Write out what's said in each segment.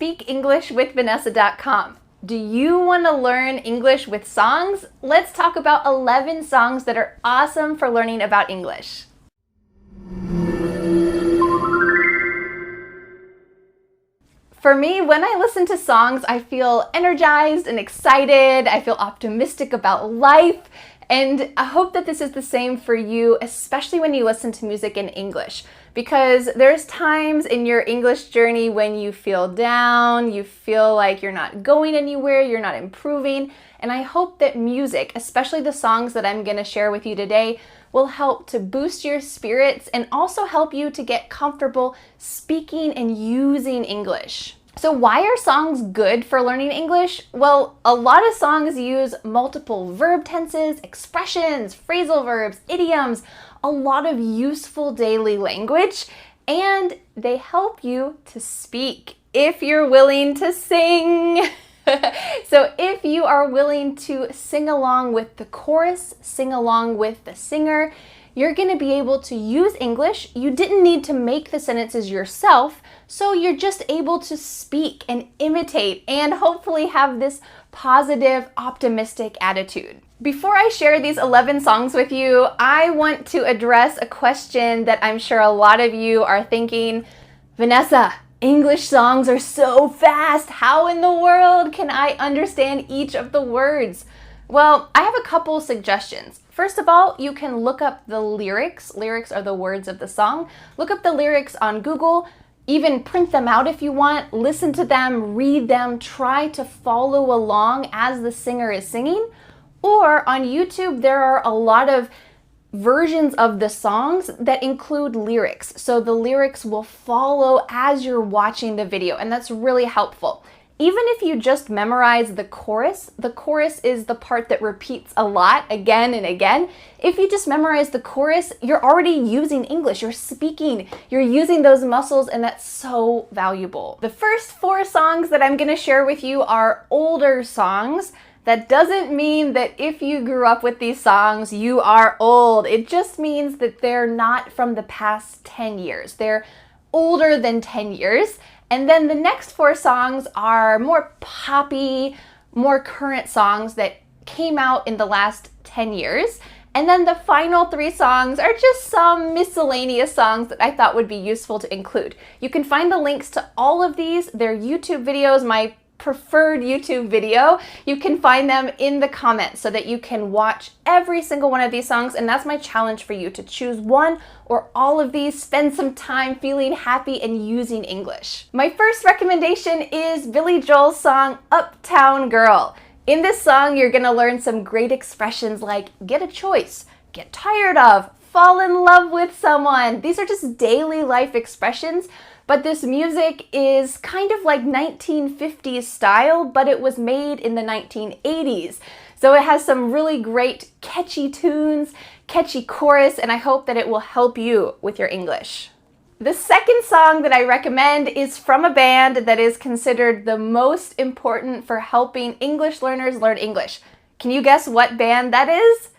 speakenglishwithvanessa.com. Do you want to learn English with songs? Let's talk about 11 songs that are awesome for learning about English. For me, when I listen to songs, I feel energized and excited. I feel optimistic about life. And I hope that this is the same for you, especially when you listen to music in English, because there's times in your English journey when you feel down, you feel like you're not going anywhere, you're not improving. And I hope that music, especially the songs that I'm going to share with you today, will help to boost your spirits and also help you to get comfortable speaking and using English. So why are songs good for learning English? Well, a lot of songs use multiple verb tenses, expressions, phrasal verbs, idioms, a lot of useful daily language, and they help you to speak if you're willing to sing. So if you are willing to sing along with the chorus, sing along with the singer, you're going to be able to use English. You didn't need to make the sentences yourself, so you're just able to speak and imitate and hopefully have this positive, optimistic attitude. Before I share these 11 songs with you, I want to address a question that I'm sure a lot of you are thinking, Vanessa, English songs are so fast. How in the world can I understand each of the words? Well, I have a couple suggestions. First of all, you can look up the lyrics. Lyrics are the words of the song. Look up the lyrics on Google, even print them out if you want, listen to them, read them, try to follow along as the singer is singing. Or on YouTube, there are a lot of versions of the songs that include lyrics. So the lyrics will follow as you're watching the video, and that's really helpful. Even if you just memorize the chorus is the part that repeats a lot again and again. If you just memorize the chorus, you're already using English, you're speaking, you're using those muscles, and that's so valuable. The first 4 songs that I'm gonna share with you are older songs. That doesn't mean that if you grew up with these songs, you are old. It just means that they're not from the past 10 years. They're older than 10 years. And then the next 4 songs are more poppy, more current songs that came out in the last 10 years. And then the final 3 songs are just some miscellaneous songs that I thought would be useful to include. You can find the links to all of these. They're YouTube videos, my preferred YouTube video. You can find them in the comments so that you can watch every single one of these songs, and that's my challenge for you, to choose one or all of these, spend some time feeling happy and using English. My first recommendation is Billy Joel's song Uptown Girl. In this song, you're gonna learn some great expressions like get a choice, get tired of, fall in love with someone. These are just daily life expressions. But this music is kind of like 1950s style, but it was made in the 1980s. So it has some really great catchy tunes, catchy chorus, and I hope that it will help you with your English. The second song that I recommend is from a band that is considered the most important for helping English learners learn English. Can you guess what band that is?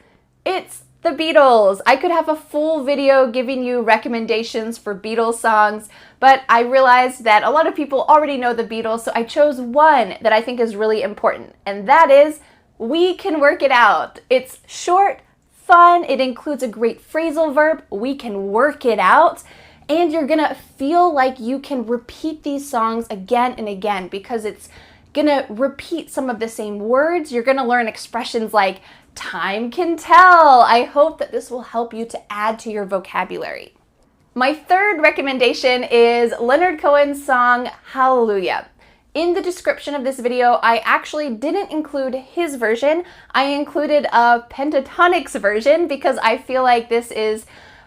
It's the Beatles. I could have a full video giving you recommendations for Beatles songs, but I realized that a lot of people already know the Beatles, so I chose one that I think is really important, and that is We Can Work It Out. It's short, fun, it includes a great phrasal verb, we can work it out, and you're gonna feel like you can repeat these songs again and again because it's gonna repeat some of the same words. You're gonna learn expressions like time can tell. I hope that this will help you to add to your vocabulary. My third recommendation is Leonard Cohen's song Hallelujah. In the description of this video, I actually didn't include his version. I included a Pentatonix version because I feel like this is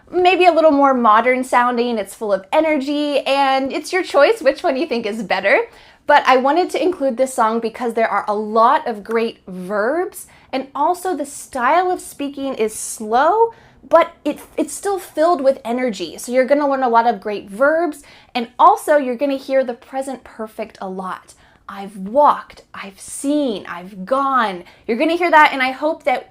maybe a little more modern sounding, it's full of energy, and it's your choice which one you think is better. But I wanted to include this song because there are a lot of great verbs, and also the style of speaking is slow, but it's still filled with energy. So you're gonna learn a lot of great verbs, and also you're gonna hear the present perfect a lot. I've walked, I've seen, I've gone. You're gonna hear that, and I hope that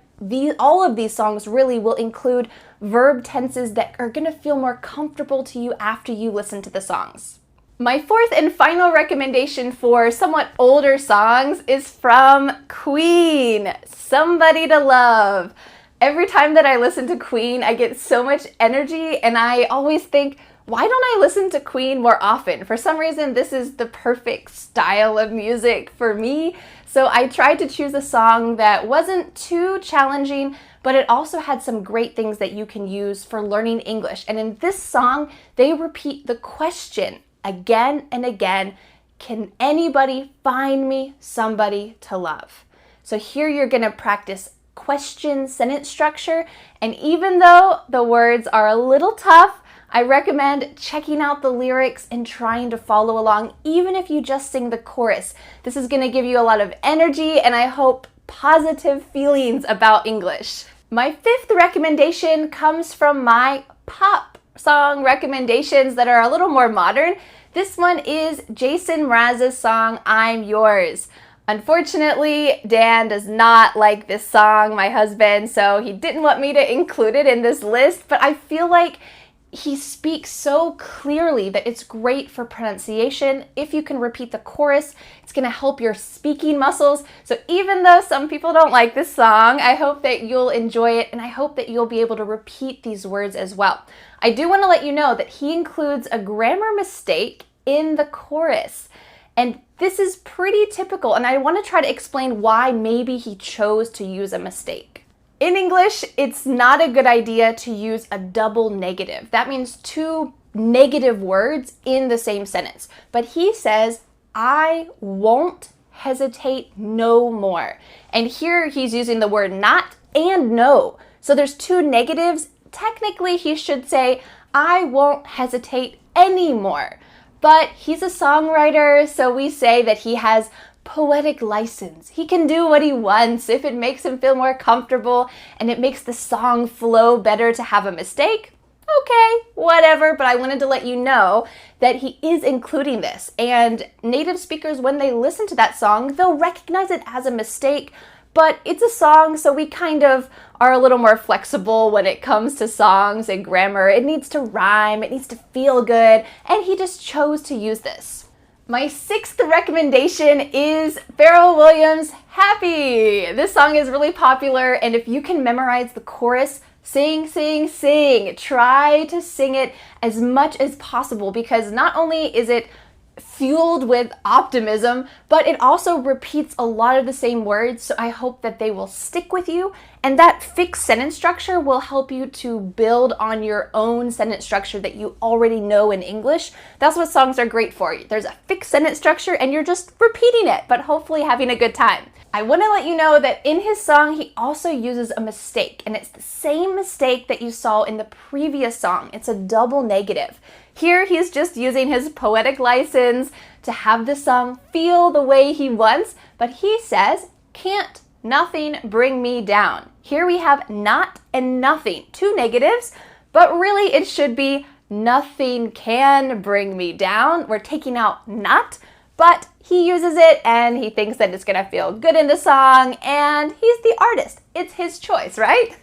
all of these songs really will include verb tenses that are gonna feel more comfortable to you after you listen to the songs. My fourth and final recommendation for somewhat older songs is from Queen, Somebody to Love. Every time that I listen to Queen, I get so much energy, and I always think, why don't I listen to Queen more often? For some reason, this is the perfect style of music for me. So I tried to choose a song that wasn't too challenging, but it also had some great things that you can use for learning English. And in this song, they repeat the question again and again, can anybody find me somebody to love? So here you're gonna practice question sentence structure, and even though the words are a little tough, I recommend checking out the lyrics and trying to follow along, even if you just sing the chorus. This is gonna give you a lot of energy, and I hope positive feelings about English. My fifth recommendation comes from my pop song recommendations that are a little more modern. This one is Jason Mraz's song, I'm Yours. Unfortunately, Dan does not like this song, my husband, so he didn't want me to include it in this list, but I feel like he speaks so clearly that it's great for pronunciation. If you can repeat the chorus, it's gonna help your speaking muscles. So even though some people don't like this song, I hope that you'll enjoy it, and I hope that you'll be able to repeat these words as well. I do wanna let you know that he includes a grammar mistake in the chorus. And this is pretty typical, and I wanna try to explain why maybe he chose to use a mistake. In English, it's not a good idea to use a double negative. That means two negative words in the same sentence. But he says, I won't hesitate no more. And here he's using the word not and no. So there's two negatives. Technically, he should say, I won't hesitate anymore. But he's a songwriter, so we say that he has poetic license. He can do what he wants if it makes him feel more comfortable and it makes the song flow better to have a mistake. Okay, whatever, but I wanted to let you know that he is including this. And native speakers, when they listen to that song, they'll recognize it as a mistake, but it's a song, so we kind of are a little more flexible when it comes to songs and grammar. It needs to rhyme, it needs to feel good, and he just chose to use this. My sixth recommendation is Pharrell Williams' Happy. This song is really popular, and if you can memorize the chorus, sing, sing, sing. Try to sing it as much as possible, because not only is it fueled with optimism, but it also repeats a lot of the same words, so I hope that they will stick with you, and that fixed sentence structure will help you to build on your own sentence structure that you already know in English. That's what songs are great for. There's a fixed sentence structure and you're just repeating it, but hopefully having a good time. I want to let you know that in his song, he also uses a mistake, and it's the same mistake that you saw in the previous song. It's a double negative. Here, he's just using his poetic license to have the song feel the way he wants, but he says, can't nothing bring me down. Here we have not and nothing, two negatives, but really it should be nothing can bring me down. We're taking out not, but he uses it and he thinks that it's gonna feel good in the song, and he's the artist. It's his choice, right?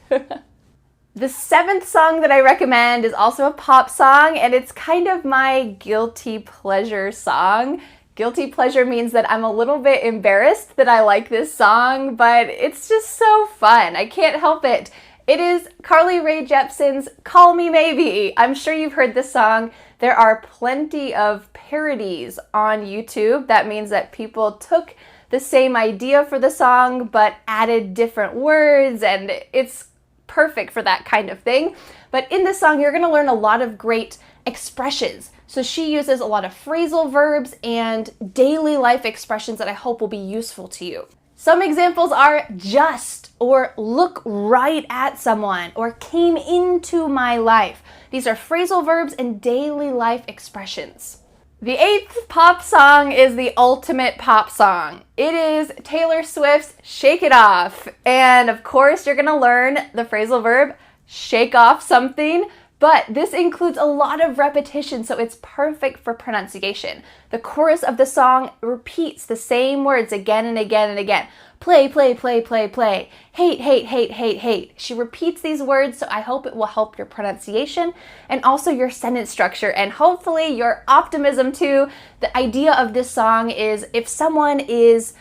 The seventh song that I recommend is also a pop song, and it's kind of my guilty pleasure song. Guilty pleasure means that I'm a little bit embarrassed that I like this song, but it's just so fun. I can't help it. It is Carly Rae Jepsen's Call Me Maybe. I'm sure you've heard this song. There are plenty of parodies on YouTube. That means that people took the same idea for the song but added different words, and it's perfect for that kind of thing. But in this song, you're going to learn a lot of great expressions. So she uses a lot of phrasal verbs and daily life expressions that I hope will be useful to you. Some examples are just, or look right at someone, or came into my life. These are phrasal verbs and daily life expressions. The eighth pop song is the ultimate pop song. It is Taylor Swift's Shake It Off. And of course, you're gonna learn the phrasal verb, shake off something, But this includes a lot of repetition, so it's perfect for pronunciation. The chorus of the song repeats the same words again and again and again. Play, play, play, play, play. Hate, hate, hate, hate, hate. She repeats these words, so I hope it will help your pronunciation and also your sentence structure and hopefully your optimism too. The idea of this song is if someone is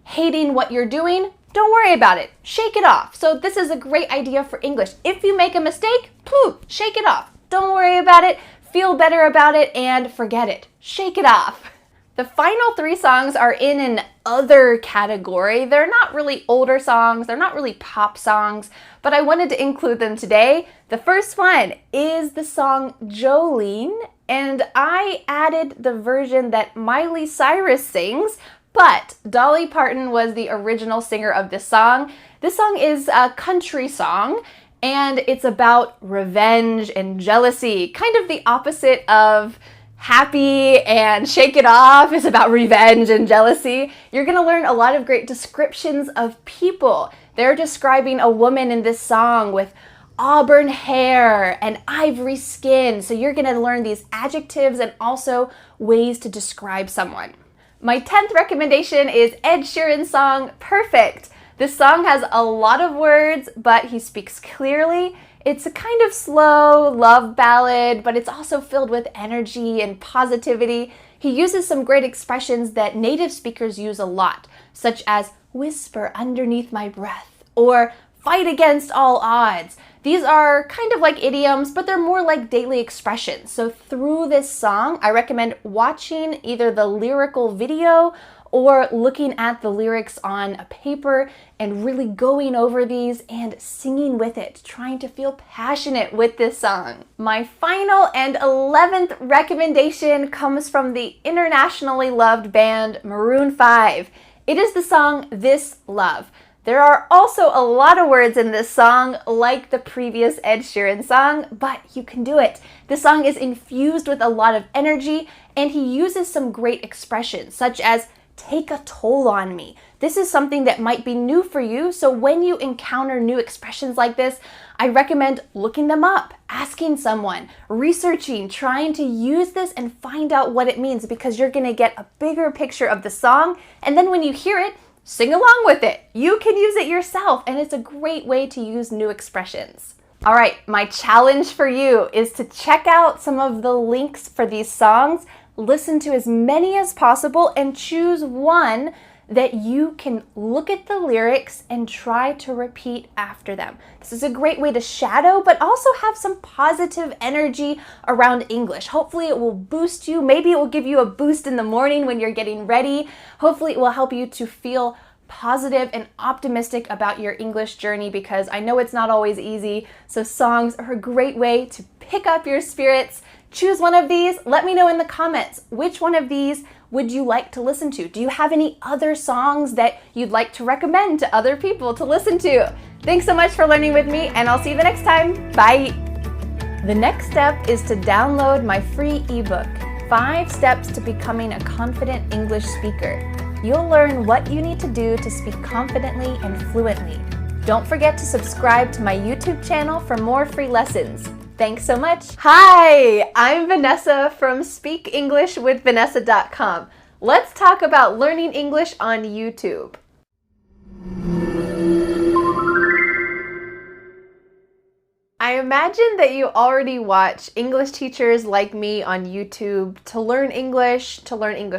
hating what you're doing, don't worry about it. Shake it off. So this is a great idea for English. If you make a mistake, poof, shake it off. Don't worry about it. Feel better about it and forget it. Shake it off. The final 3 songs are in an other category. They're not really older songs. They're not really pop songs, but I wanted to include them today. The first one is the song Jolene, and I added the version that Miley Cyrus sings, but Dolly Parton was the original singer of this song. This song is a country song, and it's about revenge and jealousy, kind of the opposite of Happy and Shake It Off is about revenge and jealousy. You're gonna learn a lot of great descriptions of people. They're describing a woman in this song with auburn hair and ivory skin. So you're gonna learn these adjectives and also ways to describe someone. My 10th recommendation is Ed Sheeran's song, Perfect. This song has a lot of words, but he speaks clearly. It's a kind of slow love ballad, but it's also filled with energy and positivity. He uses some great expressions that native speakers use a lot, such as whisper underneath my breath or fight against all odds. These are kind of like idioms, but they're more like daily expressions. So through this song, I recommend watching either the lyrical video or looking at the lyrics on a paper and really going over these and singing with it, trying to feel passionate with this song. My final and 11th recommendation comes from the internationally loved band Maroon 5. It is the song This Love. There are also a lot of words in this song, like the previous Ed Sheeran song, but you can do it. This song is infused with a lot of energy, and he uses some great expressions, such as take a toll on me. This is something that might be new for you, so when you encounter new expressions like this, I recommend looking them up, asking someone, researching, trying to use this and find out what it means, because you're gonna get a bigger picture of the song, and then when you hear it, sing along with it. You can use it yourself, and it's a great way to use new expressions. All right, my challenge for you is to check out some of the links for these songs, listen to as many as possible, and choose one that you can look at the lyrics and try to repeat after them. This is a great way to shadow, but also have some positive energy around English. Hopefully it will boost you. Maybe it will give you a boost in the morning when you're getting ready. Hopefully it will help you to feel positive and optimistic about your English journey, because I know it's not always easy. So songs are a great way to pick up your spirits. Choose one of these. Let me know in the comments, which one of these would you like to listen to? Do you have any other songs that you'd like to recommend to other people to listen to? Thanks so much for learning with me, and I'll see you the next time. Bye. The next step is to download my free ebook, 5 Steps to Becoming a Confident English Speaker. You'll learn what you need to do to speak confidently and fluently. Don't forget to subscribe to my YouTube channel for more free lessons. Thanks so much. Hi, I'm Vanessa from SpeakEnglishWithVanessa.com. Let's talk about learning English on YouTube. I imagine that you already watch English teachers like me on YouTube to learn English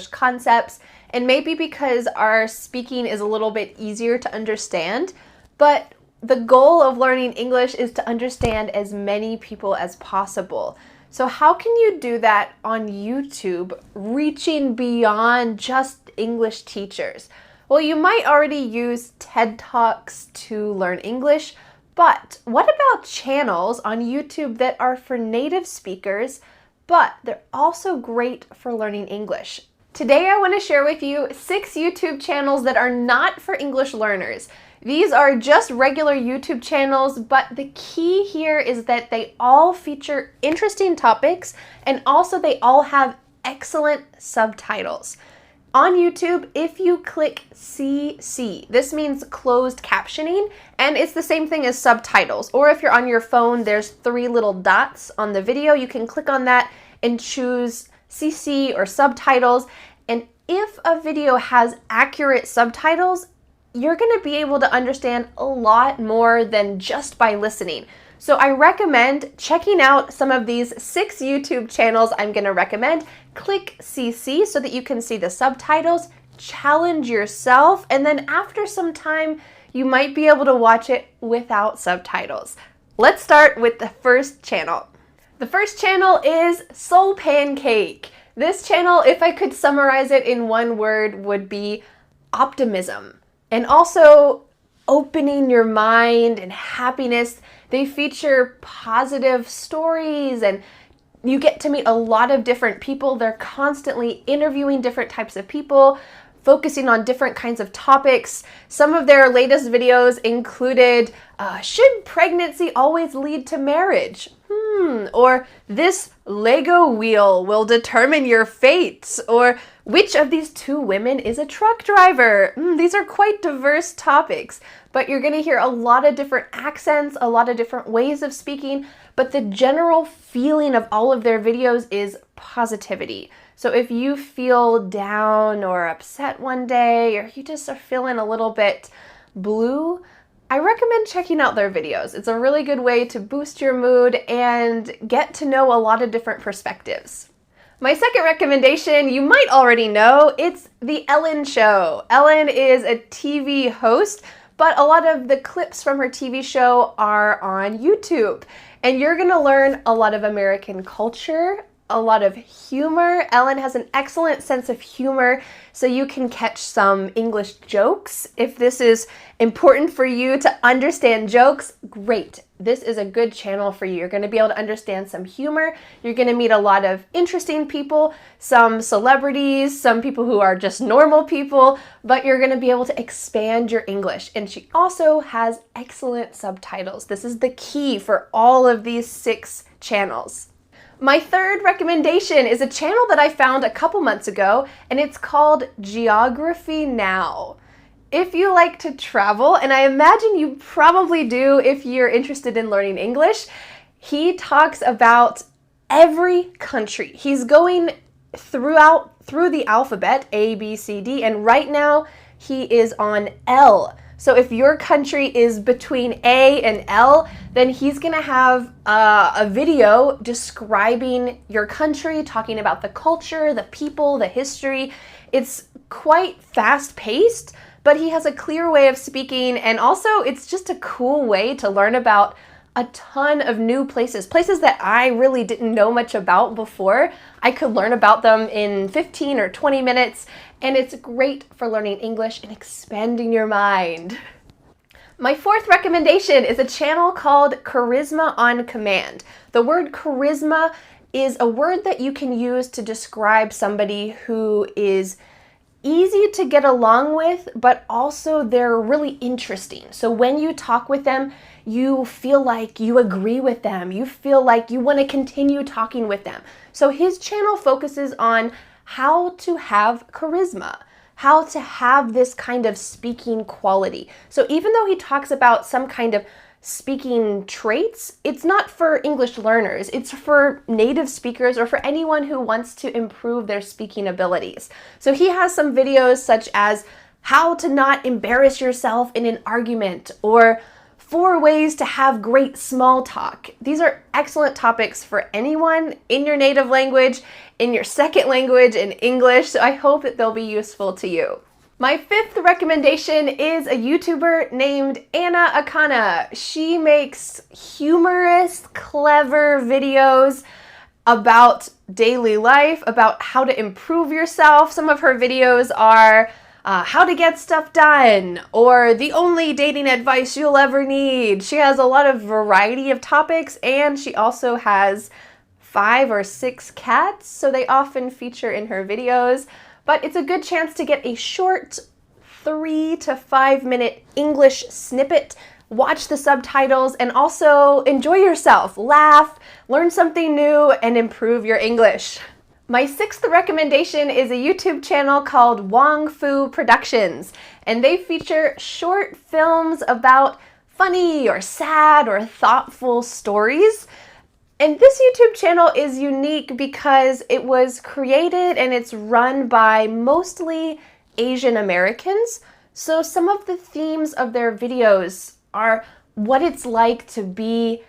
concepts, and maybe because our speaking is a little bit easier to understand, but the goal of learning English is to understand as many people as possible. So how can you do that on YouTube, reaching beyond just English teachers? Well, you might already use TED Talks to learn English, but what about channels on YouTube that are for native speakers, but they're also great for learning English? Today I want to share with you 6 YouTube channels that are not for English learners. These are just regular YouTube channels, but the key here is that they all feature interesting topics, and also they all have excellent subtitles. On YouTube, if you click CC, this means closed captioning, and it's the same thing as subtitles. Or if you're on your phone, there's 3 little dots on the video. You can click on that and choose CC or subtitles. And if a video has accurate subtitles, you're going to be able to understand a lot more than just by listening. So I recommend checking out some of these 6 YouTube channels I'm going to recommend. Click CC so that you can see the subtitles, challenge yourself, and then after some time, you might be able to watch it without subtitles. Let's start with the first channel. The first channel is Soul Pancake. This channel, if I could summarize it in one word, would be optimism. And also opening your mind and happiness. They feature positive stories and you get to meet a lot of different people. They're constantly interviewing different types of people, focusing on different kinds of topics. Some of their latest videos included, should pregnancy always lead to marriage? Or this Lego wheel will determine your fate. Or which of these 2 women is a truck driver? These are quite diverse topics, but you're going to hear a lot of different accents, a lot of different ways of speaking, but the general feeling of all of their videos is positivity. So if you feel down or upset one day, or you just are feeling a little bit blue, I recommend checking out their videos. It's a really good way to boost your mood and get to know a lot of different perspectives. My second recommendation, you might already know, it's The Ellen Show. Ellen is a TV host, but a lot of the clips from her TV show are on YouTube. And you're gonna learn a lot of American culture, a lot of humor. Ellen has an excellent sense of humor, so you can catch some English jokes. If this is important for you to understand jokes, great. This is a good channel for you. You're going to be able to understand some humor. You're going to meet a lot of interesting people, some celebrities, some people who are just normal people, but you're going to be able to expand your English. And she also has excellent subtitles. This is the key for all of these 6 channels. My third recommendation is a channel that I found a couple months ago, and it's called Geography Now. If you like to travel, and I imagine you probably do if you're interested in learning English, he talks about every country. He's going through the alphabet, A, B, C, D, and right now he is on L. So if your country is between A and L, then he's gonna have a video describing your country, talking about the culture, the people, the history. It's quite fast-paced, but he has a clear way of speaking, and also it's just a cool way to learn about a ton of new places that I really didn't know much about before. I could learn about them in 15 or 20 minutes, and it's great for learning English and expanding your mind. My fourth recommendation is a channel called Charisma on Command. The word charisma is a word that you can use to describe somebody who is easy to get along with, but also they're really interesting. So when you talk with them, you feel like you agree with them. You feel like you want to continue talking with them. So his channel focuses on how to have charisma, how to have this kind of speaking quality. So even though he talks about some kind of speaking traits, it's not for English learners. It's for native speakers or for anyone who wants to improve their speaking abilities. So he has some videos such as how to not embarrass yourself in an argument, or 4 ways to have great small talk. These are excellent topics for anyone in your native language, in your second language, in English, so I hope that they'll be useful to you. My fifth recommendation is a YouTuber named Anna Akana. She makes humorous, clever videos about daily life, about how to improve yourself. Some of her videos are how to get stuff done, or the only dating advice you'll ever need. She has a lot of variety of topics, and she also has 5 or 6 cats, so they often feature in her videos. But it's a good chance to get a short 3 to 5 minute English snippet, watch the subtitles, and also enjoy yourself, laugh, learn something new, and improve your English. My sixth recommendation is a YouTube channel called Wong Fu Productions, and they feature short films about funny or sad or thoughtful stories. And this YouTube channel is unique because it was created and it's run by mostly Asian Americans. So some of the themes of their videos are what it's like to be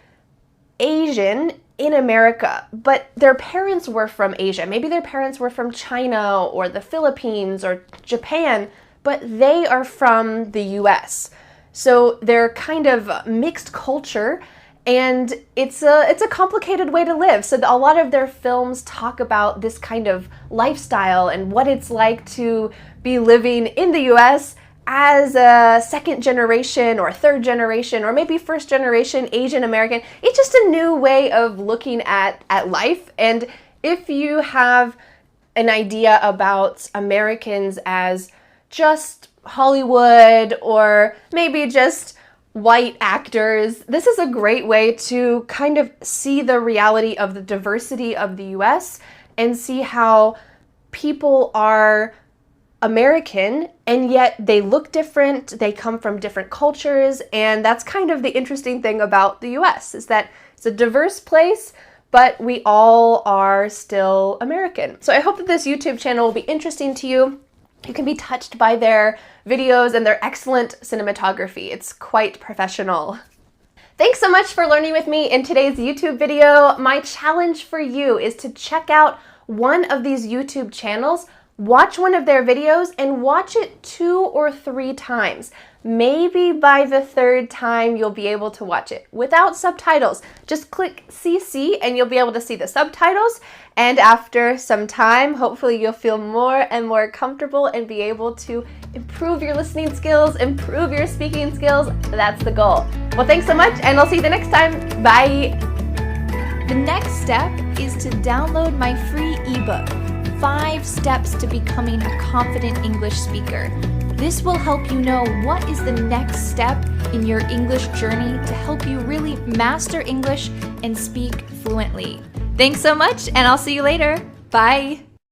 Asian in America, but their parents were from Asia. Maybe their parents were from China or the Philippines or Japan, but they are from the US. So they're kind of mixed culture, and it's a complicated way to live. So a lot of their films talk about this kind of lifestyle and what it's like to be living in the US as a second generation or third generation or maybe first generation Asian American. It's just a new way of looking at life. And if you have an idea about Americans as just Hollywood or maybe just white actors, this is a great way to kind of see the reality of the diversity of the US and see how people are American and yet they look different, they come from different cultures, and that's kind of the interesting thing about the US, is that it's a diverse place, but we all are still American. So I hope that this YouTube channel will be interesting to you. You can be touched by their videos and their excellent cinematography. It's quite professional. Thanks so much for learning with me in today's YouTube video. My challenge for you is to check out one of these YouTube channels, watch one of their videos, and watch it 2 or 3 times. Maybe by the 3rd time you'll be able to watch it without subtitles. Just click CC and you'll be able to see the subtitles. And after some time, hopefully you'll feel more and more comfortable and be able to improve your listening skills, improve your speaking skills. That's the goal. Well, thanks so much, and I'll see you the next time. Bye. The next step is to download my free ebook, 5 Steps to Becoming a Confident English Speaker. This will help you know what is the next step in your English journey to help you really master English and speak fluently. Thanks so much, and I'll see you later. Bye.